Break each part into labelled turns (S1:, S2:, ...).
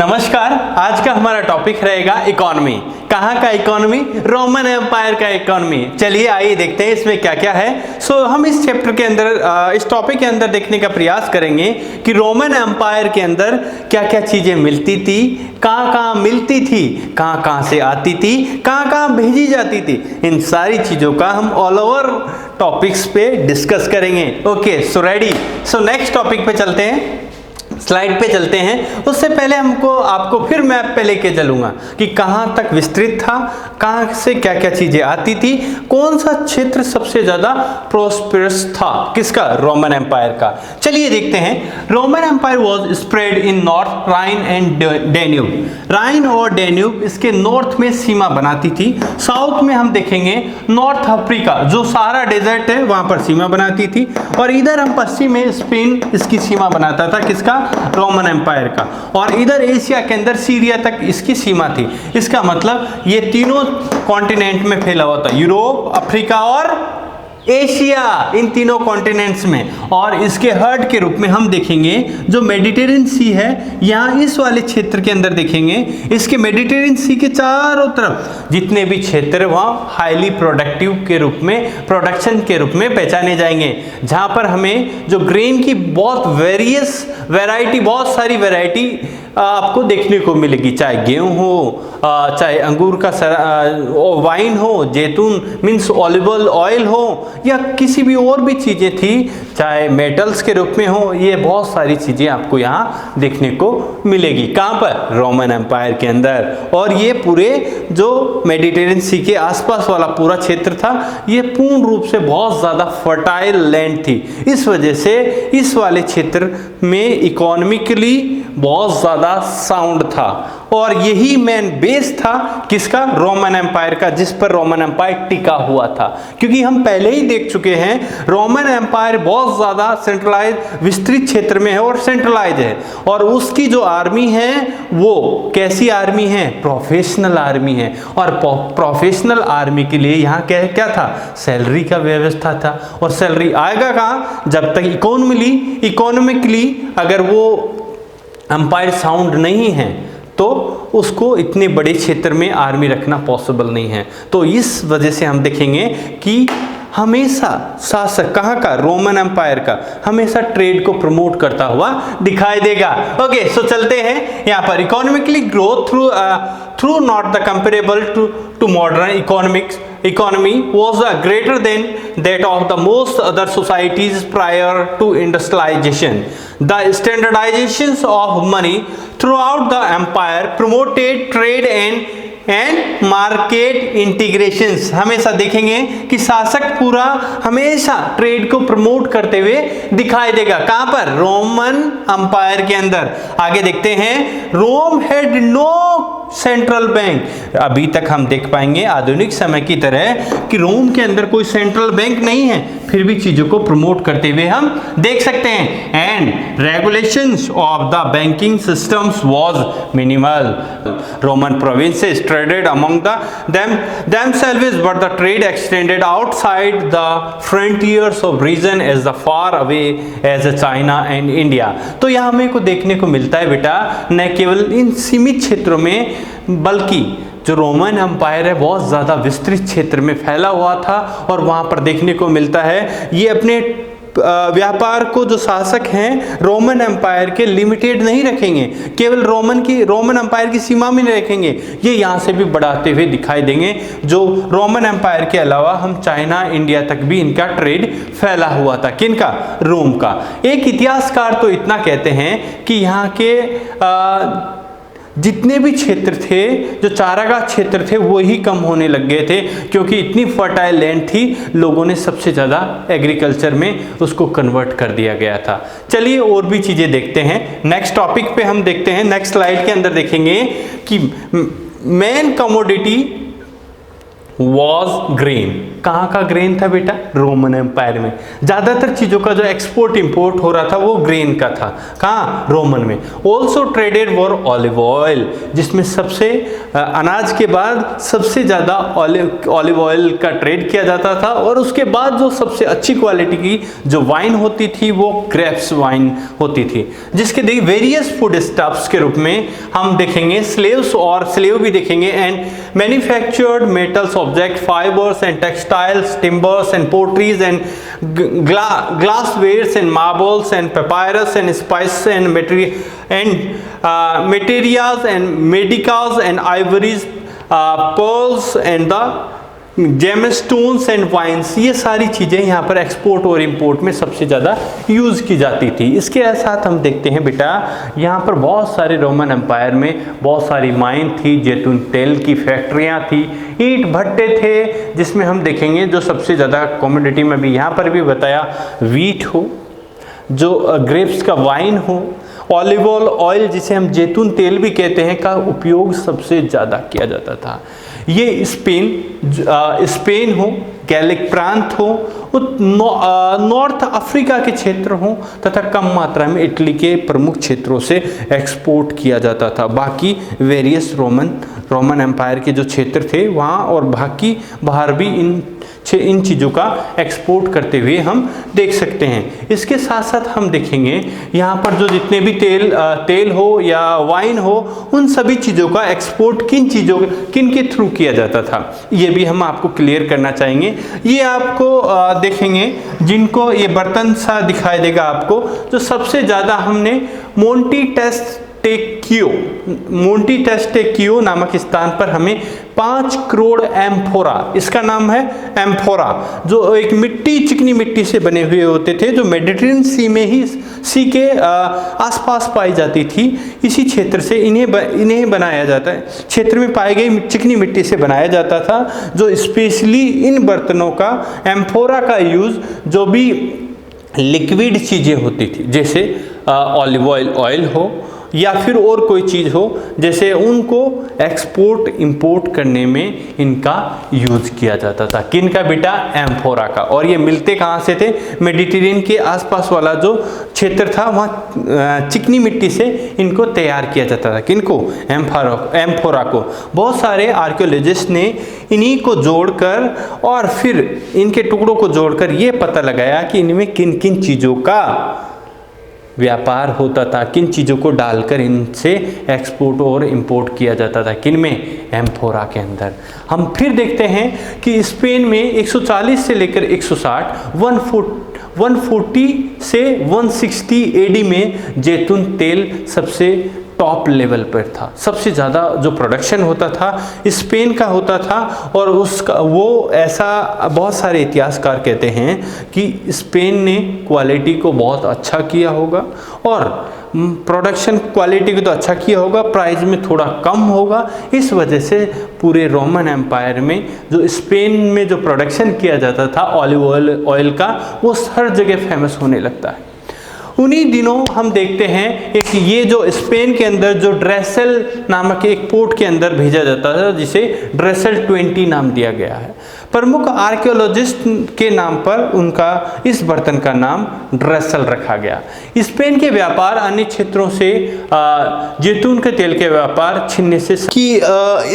S1: नमस्कार। आज का हमारा टॉपिक रहेगा इकोनॉमी। कहाँ का इकोनॉमी? रोमन एम्पायर का इकोनॉमी। चलिए आइए देखते हैं इसमें क्या क्या है। हम इस चैप्टर के अंदर इस टॉपिक के अंदर देखने का प्रयास करेंगे कि रोमन एम्पायर के अंदर क्या क्या चीजें मिलती थी, कहाँ कहाँ मिलती थी, कहाँ कहाँ से आती थी, कहाँ कहाँ भेजी जाती थी। इन सारी चीजों का हम ऑल ओवर टॉपिक्स पे डिस्कस करेंगे। Okay, so ready. Next topic पे चलते हैं, स्लाइड पे चलते हैं। उससे पहले आपको फिर मैप पे लेके चलूंगा कि कहाँ तक विस्तृत था, कहाँ से क्या क्या चीजें आती थी, कौन सा क्षेत्र सबसे ज्यादा प्रोस्पेरस था, किसका? रोमन एम्पायर का। चलिए देखते हैं। Roman empire was spread in north Rhine and Danube. Rhine और डेन्यूब इसके नॉर्थ में सीमा बनाती थी। साउथ में हम देखेंगे नॉर्थ अफ्रीका, जो सहारा डेजर्ट है, वहां पर सीमा बनाती थी। और इधर हम पश्चिम में स्पेन इसकी सीमा बनाता था, किसका? रोमन एम्पायर का। और इधर एशिया के अंदर सीरिया तक इसकी सीमा थी। इसका मतलब ये तीनों कॉन्टिनेंट में फैला हुआ था, यूरोप, अफ्रीका और एशिया, इन तीनों कॉन्टिनेंट्स में। और इसके हर्ट के रूप में हम देखेंगे जो मेडिटेरियन सी है, यहाँ इस वाले क्षेत्र के अंदर देखेंगे, इसके मेडिटेरियन सी के चारों तरफ जितने भी क्षेत्र वहाँ हाईली प्रोडक्टिव के रूप में, प्रोडक्शन के रूप में पहचाने जाएंगे, जहाँ पर हमें जो ग्रेन की बहुत बहुत सारी वैरायटी आपको देखने को मिलेगी, चाहे गेहूं हो, चाहे अंगूर का वाइन हो, जैतून मीन्स ऑलिव ऑयल हो, या किसी भी और भी चीजें थी, चाहे मेटल्स के रूप में हो, ये बहुत सारी चीजें आपको यहाँ देखने को मिलेगी। कहाँ पर? रोमन एम्पायर के अंदर। और ये पूरे जो मेडिटेरियन सी के आसपास वाला पूरा क्षेत्र था, ये पूर्ण रूप से बहुत ज्यादा फर्टाइल लैंड थी। इस वजह से इस वाले क्षेत्र में इकोनॉमिकली बहुत ज्यादा साउंड था। और यही मेन बेस था किसका? रोमन एम्पायर का, जिस पर रोमन एम्पायर टिका हुआ था। क्योंकि हम पहले ही देख चुके हैं रोमन एम्पायर बहुत ज्यादा सेंट्रलाइज, विस्तृत क्षेत्र में है और सेंट्रलाइज है। और उसकी जो आर्मी है वो कैसी आर्मी है? प्रोफेशनल आर्मी है। और प्रोफेशनल आर्मी के लिए यहाँ क्या था? सैलरी का व्यवस्था था। और सैलरी आएगा कहाँ? जब तक इकोनॉमिकली अगर वो एम्पायर साउंड नहीं है तो उसको इतने बड़े क्षेत्र में आर्मी रखना पॉसिबल नहीं है। तो इस वजह से हम देखेंगे कि हमेशा शासक कहाँ का? रोमन एम्पायर का हमेशा ट्रेड को प्रमोट करता हुआ दिखाई देगा। ओके, सो चलते हैं यहाँ पर। Economically growth through not the comparable to modern economy was greater than that of the most other societies prior to industrialization. The standardizations of money throughout the empire promoted trade and market integrations। हमेशा देखेंगे कि शासक पूरा हमेशा trade को promote करते हुए दिखाई देगा। कहां पर? रोमन एम्पायर के अंदर। आगे देखते हैं। रोम हैड नो सेंट्रल बैंक। अभी तक हम देख पाएंगे आधुनिक समय की तरह कि रोम के अंदर कोई सेंट्रल बैंक नहीं है, फिर भी चीजों को प्रमोट करते हुए हम देख सकते हैं। And regulations of the banking systems was minimal. Roman provinces traded among themselves, but the trade extended outside the frontiers of region as the far away as China and India। तो यहाँ हमें को देखने को मिलता है बेटा, न केवल इन सीमित क्षेत्रों में बल्कि जो रोमन एम्पायर है बहुत ज़्यादा विस्तृत क्षेत्र में फैला हुआ था। और वहाँ पर देखने को मिलता है ये अपने व्यापार को जो शासक हैं रोमन एम्पायर के लिमिटेड नहीं रखेंगे, केवल रोमन एम्पायर की सीमा में नहीं रखेंगे, ये यहाँ से भी बढ़ाते हुए दिखाई देंगे। जो रोमन एम्पायर के अलावा हम चाइना, इंडिया तक भी इनका ट्रेड फैला हुआ था। किनका? रोम का। एक इतिहासकार तो इतना कहते हैं कि यहाँ के जितने भी क्षेत्र थे, जो चारागाह क्षेत्र थे, वो ही कम होने लग गए थे, क्योंकि इतनी फर्टाइल लैंड थी, लोगों ने सबसे ज़्यादा एग्रीकल्चर में उसको कन्वर्ट कर दिया गया था। चलिए और भी चीज़ें देखते हैं। नेक्स्ट टॉपिक पे हम देखते हैं। नेक्स्ट स्लाइड के अंदर देखेंगे कि मेन कमोडिटी वॉज ग्रेन। कहाँ का ग्रेन था बेटा? रोमन एम्पायर में। ज़्यादातर चीज़ों का जो एक्सपोर्ट इंपोर्ट हो रहा था वो ग्रेन का था। कहाँ? रोमन में। Also traded for olive oil, जिसमें सबसे अनाज के बाद सबसे ज़्यादा ऑलिव ऑयल का ट्रेड किया जाता था। और उसके बाद जो सबसे अच्छी क्वालिटी की जो वाइन होती थी वो ग्रेप्स वाइन होती थी, जिसके वेरियस फूड स्टफ्स के रूप में हम देखेंगे स्लेव्स और स्लेव भी देखेंगे। And manufactured metals object fibres and textiles timbers and potteries and glasswares and marbles and papyrus and spices and materials and medicals and ivories, pearls and the gemstones and wines, ये सारी चीज़ें यहाँ पर export और import में सबसे ज़्यादा use की जाती थी। इसके साथ हम देखते हैं बेटा यहाँ पर बहुत सारे रोमन एम्पायर में बहुत सारी माइन थी, जैतून तेल की फैक्ट्रियाँ थी, ईंट भट्टे थे, जिसमें हम देखेंगे जो सबसे ज़्यादा कमोडिटी में भी यहाँ पर भी बताया वीट हो, जो ग्रेप्स का वाइन हो, ऑलिव ऑयल जिसे हम जैतून तेल भी कहते हैं का उपयोग सबसे ज़्यादा किया जाता था। ये स्पेन हो, गैलिक प्रांत हो, नॉर्थ अफ्रीका के क्षेत्र हो तथा कम मात्रा में इटली के प्रमुख क्षेत्रों से एक्सपोर्ट किया जाता था। बाकी वेरियस रोमन एम्पायर के जो क्षेत्र थे वहाँ और बाकी बाहर भी इन चीज़ों का एक्सपोर्ट करते हुए हम देख सकते हैं। इसके साथ साथ हम देखेंगे यहाँ पर जो जितने भी तेल हो या वाइन हो, उन सभी चीज़ों का एक्सपोर्ट किन के थ्रू किया जाता था, ये भी हम आपको क्लियर करना चाहेंगे। ये आपको देखेंगे जिनको ये बर्तन सा दिखाई देगा आपको, जो सबसे ज़्यादा हमने मोंटी टेस्टेक्यू नामक स्थान पर हमें 5 करोड़ एम्फोरा, इसका नाम है एम्फोरा, जो एक चिकनी मिट्टी से बने हुए होते थे, जो मेडिटेरियन सी के आसपास पाई जाती थी। इसी क्षेत्र से इन्हें बनाया जाता है, क्षेत्र में पाई गई चिकनी मिट्टी से बनाया जाता था, जो स्पेशली इन बर्तनों का एम्फोरा का यूज़ जो भी लिक्विड चीज़ें होती थी, जैसे ऑलिव ऑयल हो या फिर और कोई चीज़ हो, जैसे उनको एक्सपोर्ट इंपोर्ट करने में इनका यूज़ किया जाता था। किनका बेटा? एम्फोरा का। और ये मिलते कहाँ से थे? मेडिटेरियन के आसपास वाला जो क्षेत्र था वहाँ चिकनी मिट्टी से इनको तैयार किया जाता था। किनको? एम्फोरा को। बहुत सारे आर्कियोलॉजिस्ट ने इन्हीं को जोड़कर और फिर इनके टुकड़ों को जोड़कर ये पता लगाया कि इनमें किन किन चीज़ों का व्यापार होता था, किन चीज़ों को डालकर इनसे एक्सपोर्ट और इंपोर्ट किया जाता था। किन में? एम्फोरा के अंदर। हम फिर देखते हैं कि स्पेन में 140 से लेकर 160, 140 से 160 एडी में जैतून तेल सबसे टॉप लेवल पर था। सबसे ज़्यादा जो प्रोडक्शन होता था स्पेन का होता था, और उसका वो ऐसा बहुत सारे इतिहासकार कहते हैं कि स्पेन ने क्वालिटी को बहुत अच्छा किया होगा और प्रोडक्शन क्वालिटी को तो अच्छा किया होगा, प्राइस में थोड़ा कम होगा। इस वजह से पूरे रोमन एम्पायर में जो स्पेन में जो प्रोडक्शन किया जाता था ऑलिव ऑयल का, वो हर जगह फेमस होने लगता है। उन्हीं दिनों हम देखते हैं एक ये जो स्पेन के अंदर जो ड्रेसल नामक एक पोर्ट के अंदर भेजा जाता था, जिसे ड्रेसल 20 नाम दिया गया है। प्रमुख आर्कियोलॉजिस्ट के नाम पर उनका इस बर्तन का नाम ड्रेसल रखा गया। स्पेन के व्यापार अन्य क्षेत्रों से जैतून के तेल के व्यापार छीनने से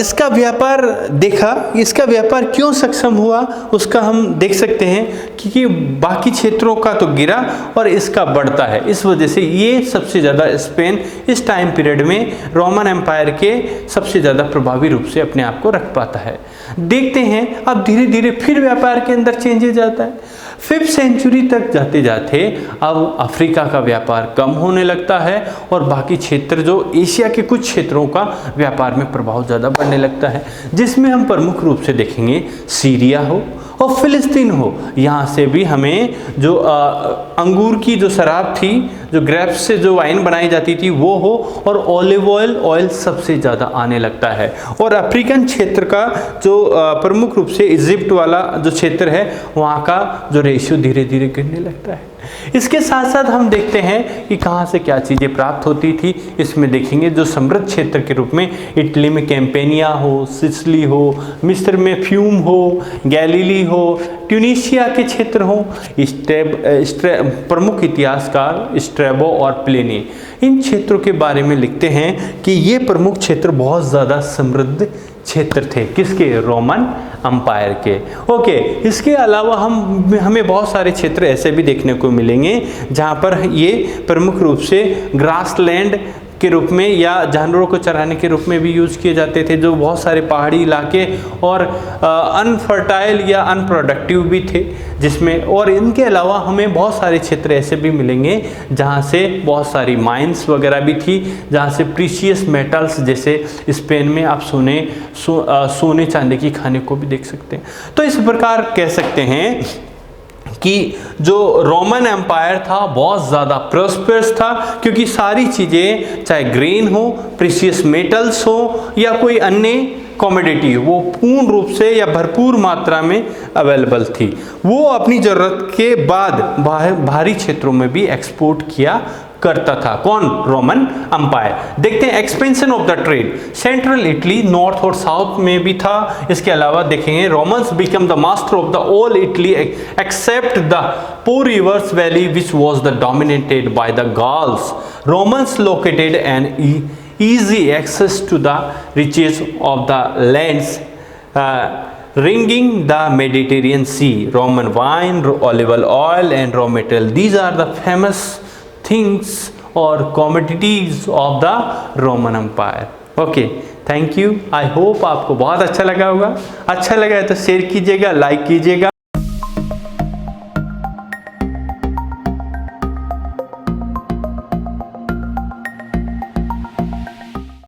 S1: इसका व्यापार क्यों सक्षम हुआ उसका हम देख सकते हैं कि बाकी क्षेत्रों का तो गिरा और इसका बढ़ता है। इस वजह से ये सबसे ज़्यादा स्पेन इस टाइम पीरियड में रोमन एम्पायर के सबसे ज़्यादा प्रभावी रूप से अपने आप को रख पाता है। देखते हैं अब धीरे धीरे फिर व्यापार के अंदर चेंजेस आता है। 5th सेंचुरी तक जाते जाते अब अफ्रीका का व्यापार कम होने लगता है और बाकी क्षेत्र जो एशिया के कुछ क्षेत्रों का व्यापार में प्रभाव ज़्यादा बढ़ने लगता है, जिसमें हम प्रमुख रूप से देखेंगे सीरिया हो और फिलिस्तीन हो। यहाँ से भी हमें जो अंगूर की जो शराब थी, जो ग्रेप्स से जो वाइन बनाई जाती थी वो हो, और ऑलिव ऑयल सबसे ज़्यादा आने लगता है। और अफ्रीकन क्षेत्र का जो प्रमुख रूप से इजिप्ट वाला जो क्षेत्र है वहाँ का जो रेशियो धीरे धीरे गिरने लगता है। इसके साथ साथ हम देखते हैं कि कहाँ से क्या चीज़ें प्राप्त होती थी। इसमें देखेंगे जो समृद्ध क्षेत्र के रूप में इटली में कैंपेनिया हो, सिसिली हो, मिस्र में फ्यूम हो, गैलीली हो, ट्यूनीशिया के क्षेत्र हो। प्रमुख इतिहासकार स्ट्रैबो और प्लिनी इन क्षेत्रों के बारे में लिखते हैं कि ये प्रमुख क्षेत्र बहुत ज़्यादा समृद्ध क्षेत्र थे, किसके? रोमन अंपायर के। ओके, इसके अलावा हमें बहुत सारे क्षेत्र ऐसे भी देखने को मिलेंगे जहाँ पर ये प्रमुख रूप से ग्रासलैंड के रूप में या जानवरों को चराने के रूप में भी यूज़ किए जाते थे, जो बहुत सारे पहाड़ी इलाके और अनफर्टाइल या अनप्रोडक्टिव भी थे जिसमें। और इनके अलावा हमें बहुत सारे क्षेत्र ऐसे भी मिलेंगे जहाँ से बहुत सारी माइंस वगैरह भी थी, जहाँ से प्रीशियस मेटल्स, जैसे स्पेन में आप सोने चांदी की खाने को भी देख सकते हैं। तो इस प्रकार कह सकते हैं कि जो रोमन एम्पायर था बहुत ज़्यादा प्रॉस्पेरस था, क्योंकि सारी चीज़ें चाहे ग्रेन हो, प्रीशियस मेटल्स हो या कोई अन्य कमोडिटी वो पूर्ण रूप से या भरपूर मात्रा में अवेलेबल थी। वो अपनी ज़रूरत के बाद बाहरी क्षेत्रों में भी एक्सपोर्ट किया करता था। कौन? Roman empire. देखते हैं expansion of the trade. Central Italy, north और साउथ में भी था। इसके अलावा देखेंगे Romans become the master of the all Italy except the Po rivers valley which was the dominated by the Gauls. Romans located an easy access to the riches of the lands ringing the Mediterranean Sea. Roman wine, olive oil and raw material. These are the famous things or commodities of the Roman Empire. Okay, thank you. I hope आपको बहुत अच्छा लगा होगा। अच्छा लगा है तो share कीजिएगा, लाइक कीजिएगा।